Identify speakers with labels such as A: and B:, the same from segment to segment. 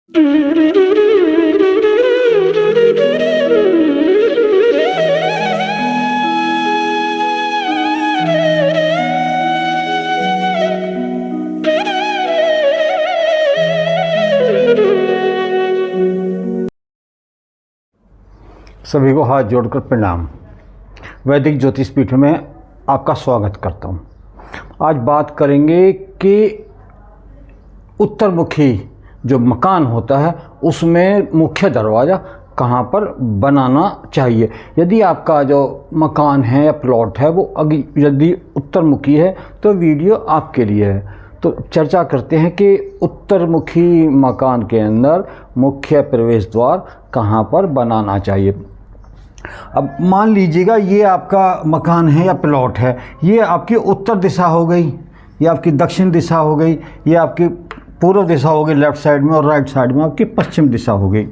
A: सभी को हाथ जोड़कर प्रणाम। वैदिक ज्योतिष पीठ में आपका स्वागत करता हूँ। आज बात करेंगे कि उत्तरमुखी जो मकान होता है उसमें मुख्य दरवाज़ा कहाँ पर बनाना चाहिए। यदि आपका जो मकान है या प्लॉट है वो यदि उत्तरमुखी है तो वीडियो आपके लिए है। तो चर्चा करते हैं कि उत्तरमुखी मकान के अंदर मुख्य प्रवेश द्वार कहाँ पर बनाना चाहिए। अब मान लीजिएगा ये आपका मकान है या प्लॉट है, ये आपकी उत्तर दिशा हो गई, ये आपकी दक्षिण दिशा हो गई, ये आपकी पूर्व दिशा हो गई लेफ़्ट साइड में, और राइट साइड में आपकी पश्चिम दिशा हो गई।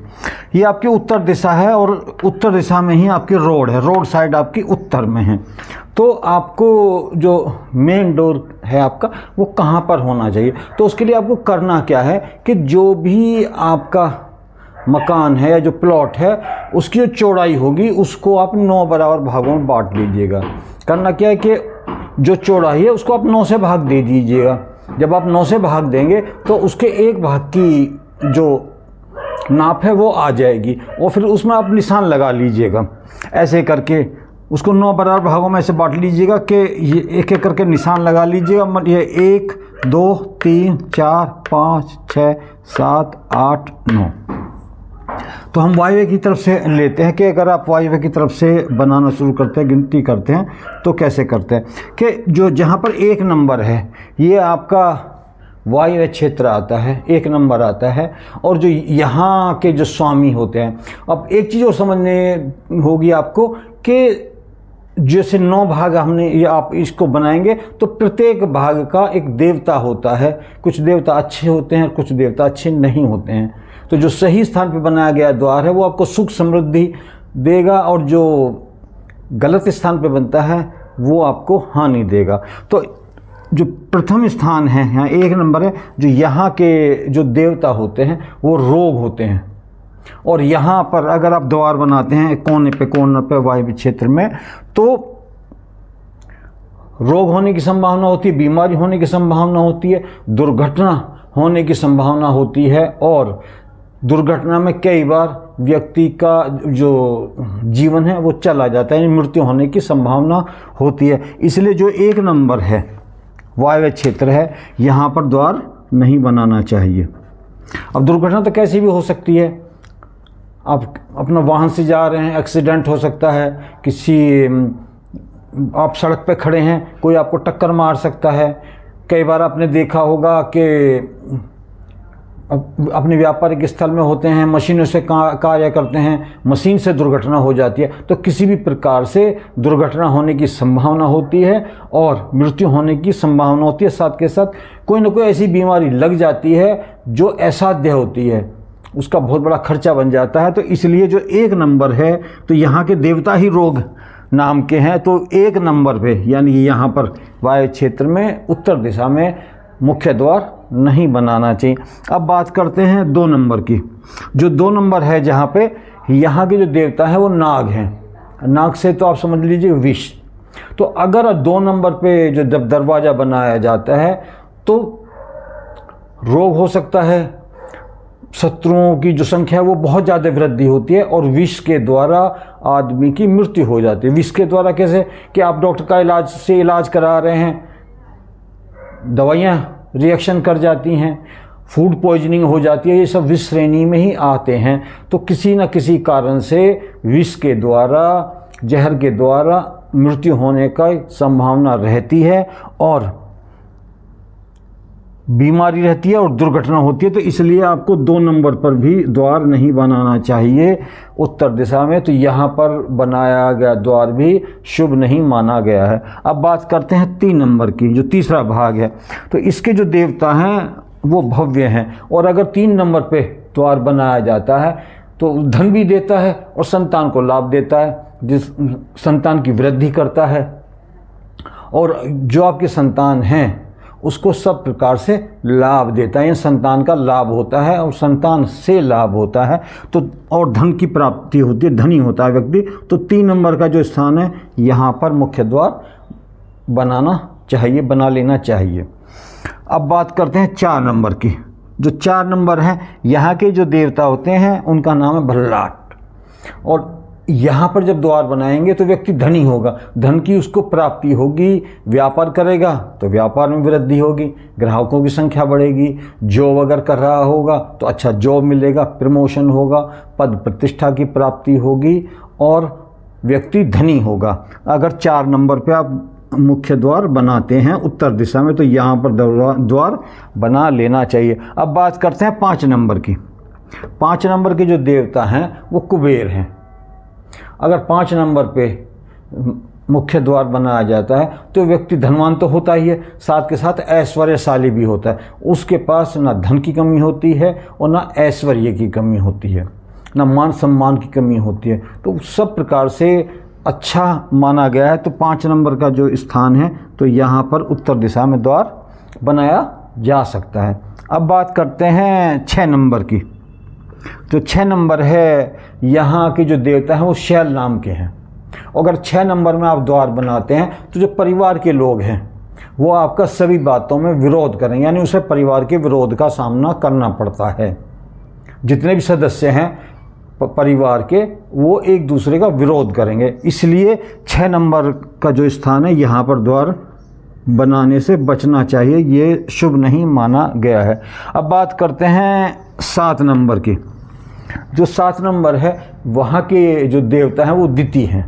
A: ये आपकी उत्तर दिशा है और उत्तर दिशा में ही आपकी रोड है, रोड साइड आपकी उत्तर में है। तो आपको जो मेन डोर है आपका वो कहाँ पर होना चाहिए। तो उसके लिए आपको करना क्या है कि जो भी आपका मकान है या जो प्लॉट है उसकी जो चौड़ाई होगी उसको आप 9 बराबर भागों में बांट लीजिएगा। करना क्या है कि जो चौड़ाई है उसको आप 9 से भाग दे दीजिएगा। जब आप 9 से भाग देंगे तो उसके एक भाग की जो नाप है वो आ जाएगी और फिर उसमें आप निशान लगा लीजिएगा। ऐसे करके उसको 9 बराबर भागों में ऐसे बांट लीजिएगा कि ये एक एक करके निशान लगा लीजिएगा। ये 1 2 3 4 5 6 7 8 9। तो हम वायव्य की तरफ से लेते हैं कि अगर आप वायव्य की तरफ से बनाना शुरू करते हैं, गिनती करते हैं तो कैसे करते हैं कि जो जहाँ पर 1 नंबर है ये आपका वायव्य क्षेत्र आता है, 1 नंबर आता है। और जो यहाँ के जो स्वामी होते हैं, अब एक चीज़ और समझने होगी आपको कि जैसे 9 भाग हमने ये आप इसको बनाएंगे तो प्रत्येक भाग का एक देवता होता है। कुछ देवता अच्छे होते हैं, कुछ देवता अच्छे नहीं होते हैं। तो जो सही स्थान पर बनाया गया द्वार है वो आपको सुख समृद्धि देगा और जो गलत स्थान पर बनता है वो आपको हानि देगा। तो जो प्रथम स्थान है यहाँ 1 नंबर है, जो यहाँ के जो देवता होते हैं वो रोग होते हैं। और यहाँ पर अगर आप द्वार बनाते हैं कोने पे वायव्य क्षेत्र में तो रोग होने की संभावना होती है, बीमारी होने की संभावना होती है, दुर्घटना होने की संभावना होती है। और दुर्घटना में कई बार व्यक्ति का जो जीवन है वो चला जाता है, मृत्यु होने की संभावना होती है। इसलिए जो 1 नंबर है वायव्य क्षेत्र है यहाँ पर द्वार नहीं बनाना चाहिए। अब दुर्घटना तो कैसी भी हो सकती है। आप अपना वाहन से जा रहे हैं, एक्सीडेंट हो सकता है, आप सड़क पे खड़े हैं, कोई आपको टक्कर मार सकता है। कई बार आपने देखा होगा कि अपने व्यापारिक स्थल में होते हैं, मशीनों से कार्य करते हैं, मशीन से दुर्घटना हो जाती है। तो किसी भी प्रकार से दुर्घटना होने की संभावना होती है और मृत्यु होने की संभावना होती है। साथ के साथ कोई ना कोई ऐसी बीमारी लग जाती है जो असाध्य होती है, उसका बहुत बड़ा खर्चा बन जाता है। तो इसलिए जो 1 नंबर है तो यहाँ के देवता ही रोग नाम के हैं। तो 1 नंबर पे यानी यहाँ पर वायव्य क्षेत्र में उत्तर दिशा में मुख्य द्वार नहीं बनाना चाहिए। अब बात करते हैं 2 नंबर की। जो 2 नंबर है जहाँ पे यहाँ के जो देवता है वो नाग हैं। नाग से तो आप समझ लीजिए विष। तो अगर 2 नंबर पे जो जब दरवाज़ा बनाया जाता है तो रोग हो सकता है, शत्रुओं की जो संख्या है वो बहुत ज़्यादा वृद्धि होती है और विष के द्वारा आदमी की मृत्यु हो जाती है। विष के द्वारा कैसे कि आप डॉक्टर का इलाज करा रहे हैं, दवाइयाँ रिएक्शन कर जाती हैं, फूड पॉइजनिंग हो जाती है, ये सब विष श्रेणी में ही आते हैं। तो किसी न किसी कारण से विष के द्वारा, जहर के द्वारा मृत्यु होने का संभावना रहती है और बीमारी रहती है और दुर्घटना होती है। तो इसलिए आपको 2 नंबर पर भी द्वार नहीं बनाना चाहिए उत्तर दिशा में। तो यहाँ पर बनाया गया द्वार भी शुभ नहीं माना गया है। अब बात करते हैं 3 नंबर की, जो तीसरा भाग है। तो इसके जो देवता हैं वो भव्य हैं और अगर 3 नंबर पे द्वार बनाया जाता है तो धन भी देता है और संतान को लाभ देता है, जिस संतान की वृद्धि करता है। और जो आपके संतान हैं उसको सब प्रकार से लाभ देता है, संतान का लाभ होता है और संतान से लाभ होता है, तो और धन की प्राप्ति होती है, धनी होता है व्यक्ति। तो 3 नंबर का जो स्थान है यहाँ पर मुख्य द्वार बनाना चाहिए, बना लेना चाहिए। अब बात करते हैं 4 नंबर की। जो 4 नंबर हैं, यहाँ के जो देवता होते हैं उनका नाम है भल्लाट, और यहाँ पर जब द्वार बनाएंगे तो व्यक्ति धनी होगा, धन की उसको प्राप्ति होगी, व्यापार करेगा तो व्यापार में वृद्धि होगी, ग्राहकों की संख्या बढ़ेगी, जॉब अगर कर रहा होगा तो अच्छा जॉब मिलेगा, प्रमोशन होगा, पद प्रतिष्ठा की प्राप्ति होगी और व्यक्ति धनी होगा। अगर 4 नंबर पे आप मुख्य द्वार बनाते हैं उत्तर दिशा में तो यहाँ पर द्वार बना लेना चाहिए। अब बात करते हैं 5 नंबर की। 5 नंबर के जो देवता हैं वो कुबेर हैं। अगर 5 नंबर पे मुख्य द्वार बनाया जाता है तो व्यक्ति धनवान तो होता ही है, साथ के साथ ऐश्वर्यशाली भी होता है। उसके पास ना धन की कमी होती है और ना ऐश्वर्य की कमी होती है, ना मान सम्मान की कमी होती है, तो सब प्रकार से अच्छा माना गया है। तो 5 नंबर का जो स्थान है तो यहाँ पर उत्तर दिशा में द्वार बनाया जा सकता है। अब बात करते हैं 6 नंबर की। जो 6 नंबर है, यहाँ के जो देवता हैं वो शैल नाम के हैं। अगर 6 नंबर में आप द्वार बनाते हैं तो जो परिवार के लोग हैं वो आपका सभी बातों में विरोध करें, यानी उसे परिवार के विरोध का सामना करना पड़ता है। जितने भी सदस्य हैं परिवार के वो एक दूसरे का विरोध करेंगे, इसलिए 6 नंबर का जो स्थान है यहाँ पर द्वार बनाने से बचना चाहिए, ये शुभ नहीं माना गया है। अब बात करते हैं 7 नंबर की। जो 7 नंबर है वहाँ के जो देवता हैं वो दिति हैं,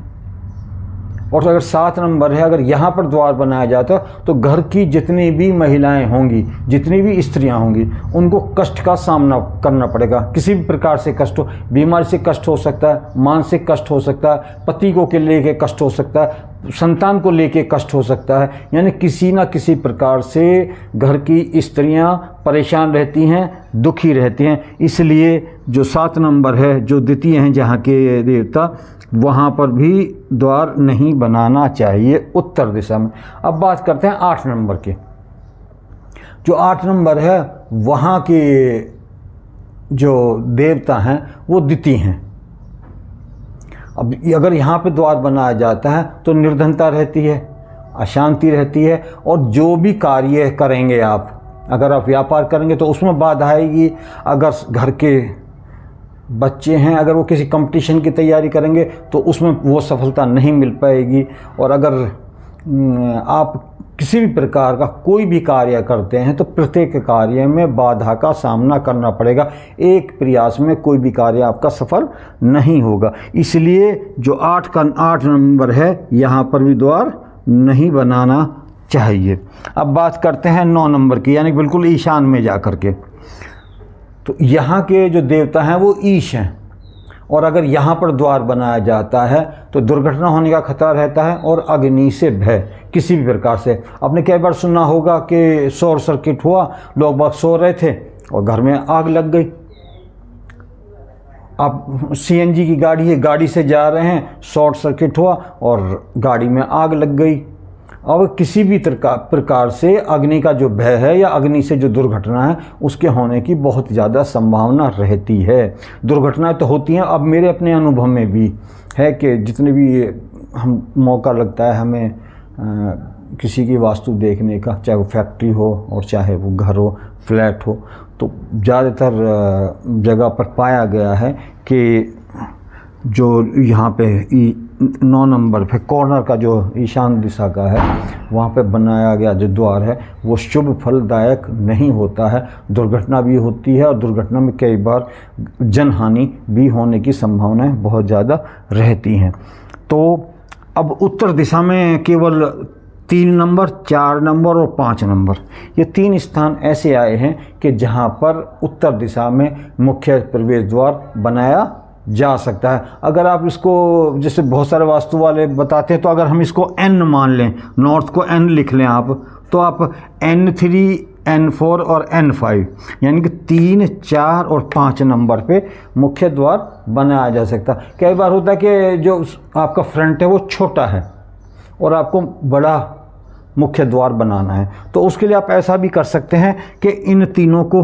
A: और अगर 7 नंबर है, अगर यहाँ पर द्वार बनाया जाता तो घर की जितनी भी महिलाएं होंगी, जितनी भी स्त्रियां होंगी, उनको कष्ट का सामना करना पड़ेगा। किसी भी प्रकार से कष्ट हो, बीमारी से कष्ट हो सकता है, मानसिक कष्ट हो सकता है, पति को के लेके कष्ट हो सकता है, संतान को लेके कष्ट हो सकता है, यानी किसी ना किसी प्रकार से घर की स्त्रियां परेशान रहती हैं, दुखी रहती हैं। इसलिए जो 7 नंबर है, जो द्वितीय हैं जहाँ के देवता, वहाँ पर भी द्वार नहीं बनाना चाहिए उत्तर दिशा में। अब बात करते हैं 8 नंबर के। जो 8 नंबर है वहाँ के जो देवता हैं वो द्वितीय हैं। अब अगर यहाँ पे द्वार बनाया जाता है तो निर्धनता रहती है, अशांति रहती है, और जो भी कार्य करेंगे आप, अगर आप व्यापार करेंगे तो उसमें बाधा आएगी। अगर घर के बच्चे हैं, अगर वो किसी कंपटीशन की तैयारी करेंगे तो उसमें वो सफलता नहीं मिल पाएगी। और अगर आप किसी भी प्रकार का कोई भी कार्य करते हैं तो प्रत्येक कार्य में बाधा का सामना करना पड़ेगा, एक प्रयास में कोई भी कार्य आपका सफल नहीं होगा। इसलिए जो 8 नंबर है यहाँ पर भी द्वार नहीं बनाना चाहिए। अब बात करते हैं 9 नंबर की, यानी बिल्कुल ईशान में जा कर के। तो यहाँ के जो देवता हैं वो ईश हैं, और अगर यहाँ पर द्वार बनाया जाता है तो दुर्घटना होने का खतरा रहता है और अग्नि से भय किसी भी प्रकार से। आपने कई बार सुना होगा कि शॉर्ट सर्किट हुआ, लोग बाग सो रहे थे और घर में आग लग गई। आप सीएनजी की गाड़ी है, गाड़ी से जा रहे हैं, शॉर्ट सर्किट हुआ और गाड़ी में आग लग गई। अब किसी भी प्रकार से अग्नि का जो भय है या अग्नि से जो दुर्घटना है उसके होने की बहुत ज़्यादा संभावना रहती है। दुर्घटनाएं तो होती हैं। अब मेरे अपने अनुभव में भी है कि जितने भी हम मौका लगता है हमें किसी की वास्तु देखने का, चाहे वो फैक्ट्री हो और चाहे वो घर हो, फ्लैट हो, तो ज़्यादातर जगह पर पाया गया है कि जो यहाँ पे 9 नंबर पे कॉर्नर का जो ईशान दिशा का है वहाँ पे बनाया गया जो द्वार है वो शुभ फलदायक नहीं होता है। दुर्घटना भी होती है और दुर्घटना में कई बार जनहानि भी होने की संभावनाएं बहुत ज़्यादा रहती हैं। तो अब उत्तर दिशा में केवल 3 नंबर, 4 नंबर और 5 नंबर, ये 3 स्थान ऐसे आए हैं कि जहाँ पर उत्तर दिशा में मुख्य प्रवेश द्वार बनाया जा सकता है। अगर आप इसको, जैसे बहुत सारे वास्तु वाले बताते हैं, तो अगर हम इसको N मान लें, नॉर्थ को N लिख लें आप, तो आप N3, N4 और N5 यानी कि 3, 4 और 5 नंबर पे मुख्य द्वार बनाया जा सकता है। कई बार होता है कि जो आपका फ्रंट है वो छोटा है और आपको बड़ा मुख्य द्वार बनाना है। तो उसके लिए आप ऐसा भी कर सकते हैं कि इन तीनों को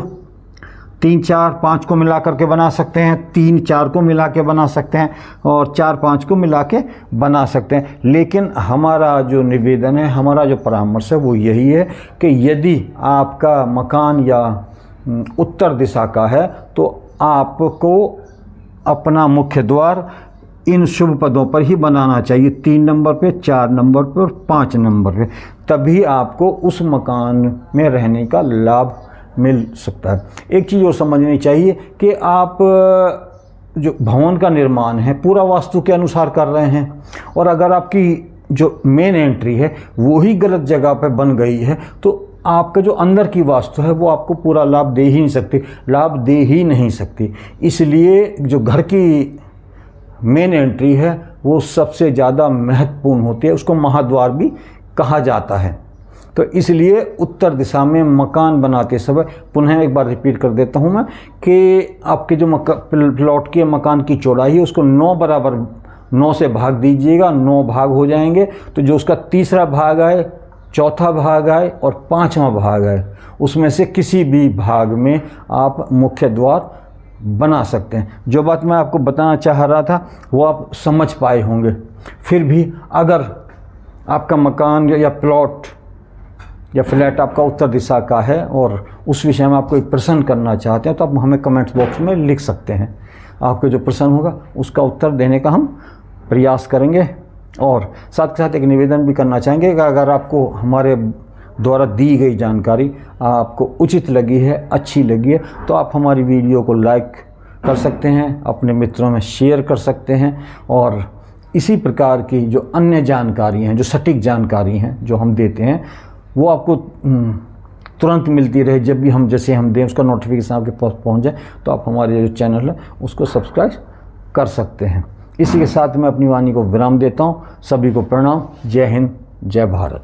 A: 3, 4, 5 को मिला करके बना सकते हैं, 3, 4 को मिला के बना सकते हैं और 4, 5 को मिला के बना सकते हैं। लेकिन हमारा जो निवेदन है, हमारा जो परामर्श है वो यही है कि यदि आपका मकान या उत्तर दिशा का है तो आपको अपना मुख्य द्वार इन शुभ पदों पर ही बनाना चाहिए, 3 नंबर पे, 4 नंबर पे और 5 नंबर पे। तभी आपको उस मकान में रहने का लाभ मिल सकता है। एक चीज़ और समझनी चाहिए कि आप जो भवन का निर्माण है पूरा वास्तु के अनुसार कर रहे हैं और अगर आपकी जो मेन एंट्री है वो ही गलत जगह पे बन गई है तो आपका जो अंदर की वास्तु है वो आपको पूरा लाभ दे ही नहीं सकती। इसलिए जो घर की मेन एंट्री है वो सबसे ज़्यादा महत्वपूर्ण होती है, उसको महाद्वार भी कहा जाता है। तो इसलिए उत्तर दिशा में मकान बनाते समय, पुनः एक बार रिपीट कर देता हूँ मैं, कि आपके जो प्लॉट के मकान की चौड़ाई है उसको 9 बराबर 9 से भाग दीजिएगा, 9 भाग हो जाएंगे। तो जो उसका तीसरा भाग आए, चौथा भाग आए और 5वां भाग आए, उसमें से किसी भी भाग में आप मुख्य द्वार बना सकते हैं। जो बात मैं आपको बताना चाह रहा था वो आप समझ पाए होंगे। फिर भी अगर आपका मकान या प्लॉट या फ्लैट आपका उत्तर दिशा का है और उस विषय में आप कोई प्रश्न करना चाहते हैं तो आप हमें कमेंट्स बॉक्स में लिख सकते हैं। आपको जो प्रश्न होगा उसका उत्तर देने का हम प्रयास करेंगे। और साथ के साथ एक निवेदन भी करना चाहेंगे कि अगर आपको हमारे द्वारा दी गई जानकारी आपको उचित लगी है, अच्छी लगी है, तो आप हमारी वीडियो को लाइक कर सकते हैं, अपने मित्रों में शेयर कर सकते हैं और इसी प्रकार की जो अन्य जानकारी हैं, जो सटीक जानकारी हैं जो हम देते हैं वो आपको तुरंत मिलती रहे। जब भी हम दें उसका नोटिफिकेशन आपके पास पहुंच जाए तो आप हमारे जो चैनल है उसको सब्सक्राइब कर सकते हैं। इसी के साथ मैं अपनी वाणी को विराम देता हूं। सभी को प्रणाम। जय हिंद, जय भारत।